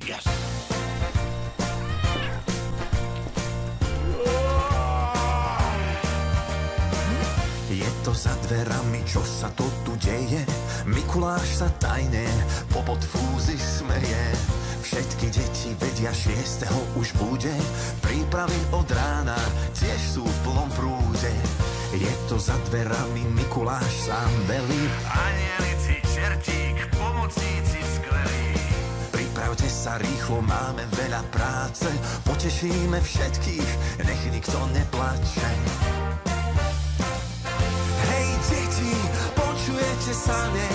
Yes. Je to za dverami, čo sa to tu deje? Mikuláš sa tajne popod fúzy smeje. Všetky deti vedia, 6. už bude. Prípravy od rána tiež sú v plnom prúde. Je to za dverami, Mikuláš sám velí. Anielici, čertík, pomocníci skvelí. Pripravte sa rýchlo, máme veľa práce. Potešíme všetkých, nech nikto neplače. Hej deti, počujete sa, ne?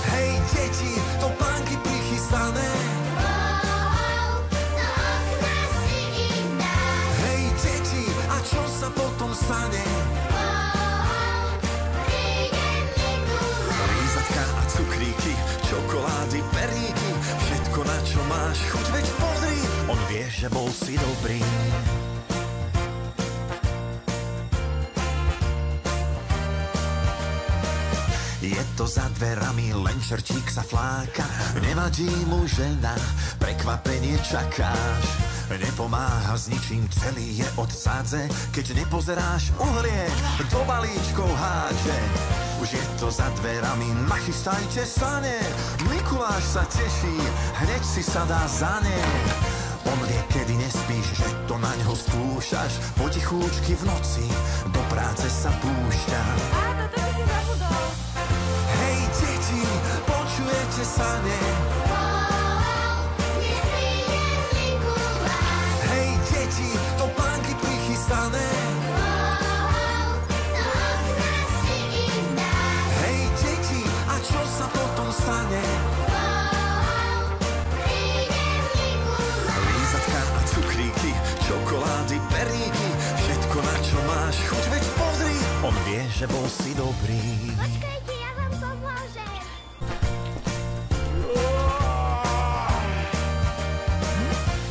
Hej deti, topánky prichystané. Hej deti, a čo sa potom stane? Lízatka a cukríky, čokolády, períky, všetko na čo máš chuť, veď pozri, on vie, že bol si dobrý. Je to za dverami, len čertík sa fláka. Nevadí mu žena, prekvapenie čakáš. Nepomáha s ničím, celý je od sádze. Keď nepozeráš, uhlie do balíčkov hádže. Už je to za dverami, nachystajte sa, ne? Mikuláš sa teší, hneď si sadá za ne. On vie, kedy nespíš, že to na ňo skúšaš. Potichúčky v noci do práce sa púšťa. Áno, to by si zabudol. Hej deti, počujete sa, ne? Hej deti, topánky prichystané. Hej deti, a čo sa potom stane? Lízatka a cukríky, čokolády, períky, všetko na čo máš chuť, veď pozri, on vie, že bol si dobrý. Počkajte, ja vám pomôžem.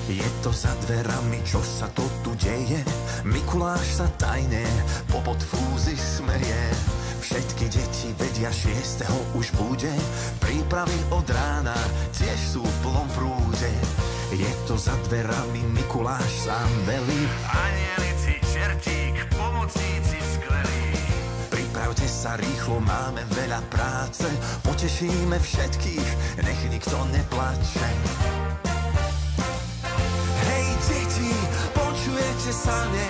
Je to za dverami, čo sa to tu deje? Mikuláš sa tajne popod fúzy smeje. Všetky deti vedia, 6. už bude. Prípravy od rána tiež sú v plnom prúde. Je to za dverami, Mikuláš sám velí. Anielici, čertík, pomocníci skvelí. Pripravte sa rýchlo, máme veľa práce. Potešíme všetkých, nech nikto neplače. Hej deti, počujete sa, ne?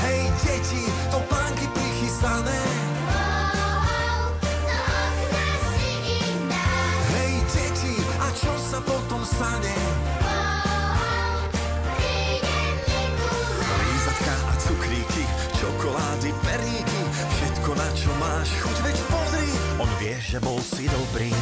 Hej deti, topánky prichystané. Hej deti, a čo sa potom stane? Lízatka a cukríky, čokolády, períky, všetko na čo máš chuť, veď pozri, on vie, že bol si dobrý.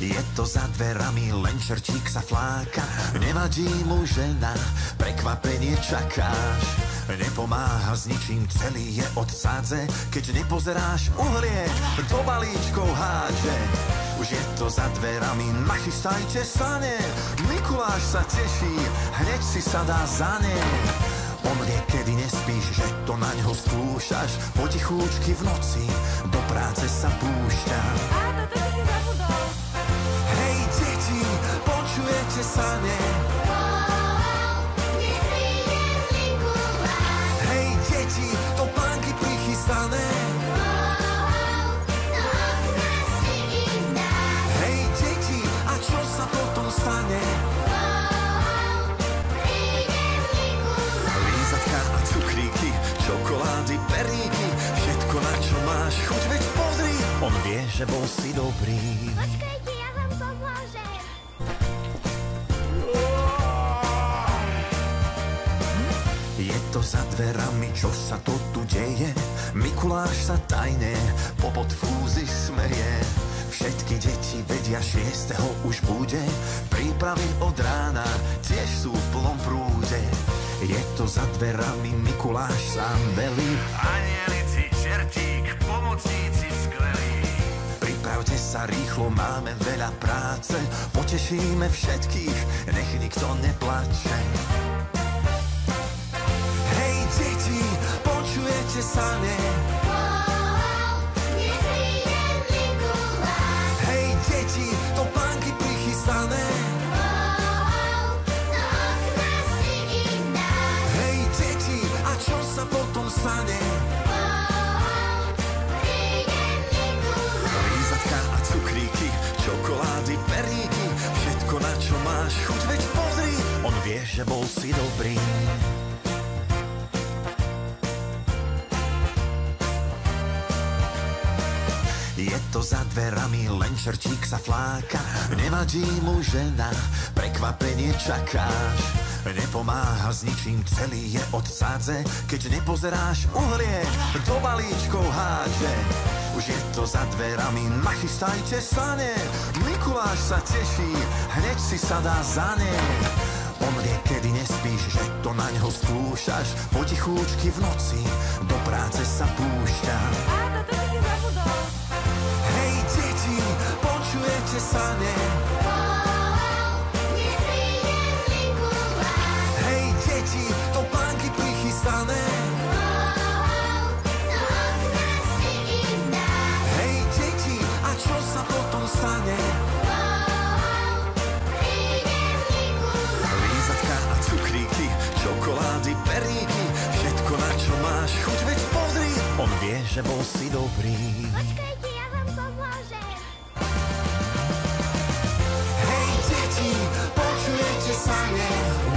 Je to za dverami, len čertík sa fláka. Nevadí mu žena, prekvapenie čakáš. Nepomáha s ničím, celý je od sádze. Keď nepozeráš, uhlie do balíčkov hádže. Už je to za dverami, nachystajte sa, ne? Mikuláš sa teší, hneď si sadá za ne. On vie, kedy nespíš, že to na ňo skúšaš. Potichúčky v noci do práce sa púšťa. Áno, to by si zabudol. Hej deti, počujete sa, ne? Hej deti, topánky prichystané. Hej deti, a čo sa potom stane? Lízatka a cukríky, čokolády, períky, všetko na čo máš chuť, veď pozri, on vie, že bol si dobrý. Počkajte, ja vám pomôžem. Je to za dverami, čo sa to tu deje? Mikuláš sa tajne popod fúzy smeje. Všetky deti vedia, 6. už bude. Prípravy od rána tiež sú v plnom prúde. Je to za dverami, Mikuláš sám velí. Anielici, čertík, pomocníci skvelí. Pripravte sa rýchlo, máme veľa práce, potešíme všetkých, nech nikto neplače. Hej deti, počujete sa, ne? Hej deti, topánky prichystané. Hej deti, a čo sa potom stane? Lízatka a cukríky, čokolády, períky, všetko na čo máš chuť, veď pozri, on vie, že bol si dobrý. Je to za dverami, len čertík sa fláka. Nevadí mu žena, prekvapenie čakáš. Nepomáha s ničím, celý je od sádze. Keď nepozeráš, uhlie do balíčkov hádže. Už je to za dverami, nachystajte sane. Mikuláš sa teší, hneď si sadá za ne. On vie, kedy nespíš, že to na ňo skúšaš. Potichúčky v noci, do práce sa púšťa. Áno, to si zabudol. Hej deti, počujete sa, ne? Hej deti, topánky prichystané. Hej deti, a čo sa potom stane? Lízatka a cukríky, čokolády, períky, všetko na čo máš chuť, veď pozri, on vie, že bol si dobrý. Počkajte, ja vám pomôžem. Hej deti, počujete sa, ne?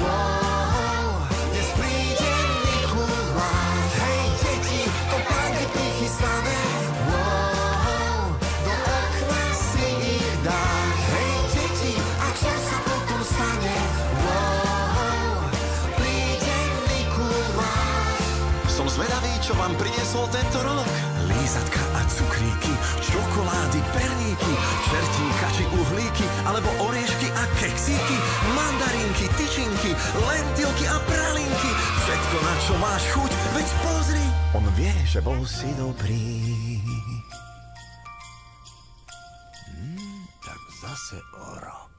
Wow, dnes príde Mikuláš. Hej deti, topánky prichystané. Wow, do okna si ich dáš. Hej deti, a čo sa potom stane? Wow, príde Mikuláš. Som zvedavý, čo vám priniesol tento rok. Lízatka a cukríky, čokolády, perníky, čertíka či uhlíky, alebo oriešky a keksíky, mandarinky, tyčinky, lentilky a pralinky. Všetko, na čo máš chuť, veď pozri, on vie, že bol si dobrý. Tak zase o rok.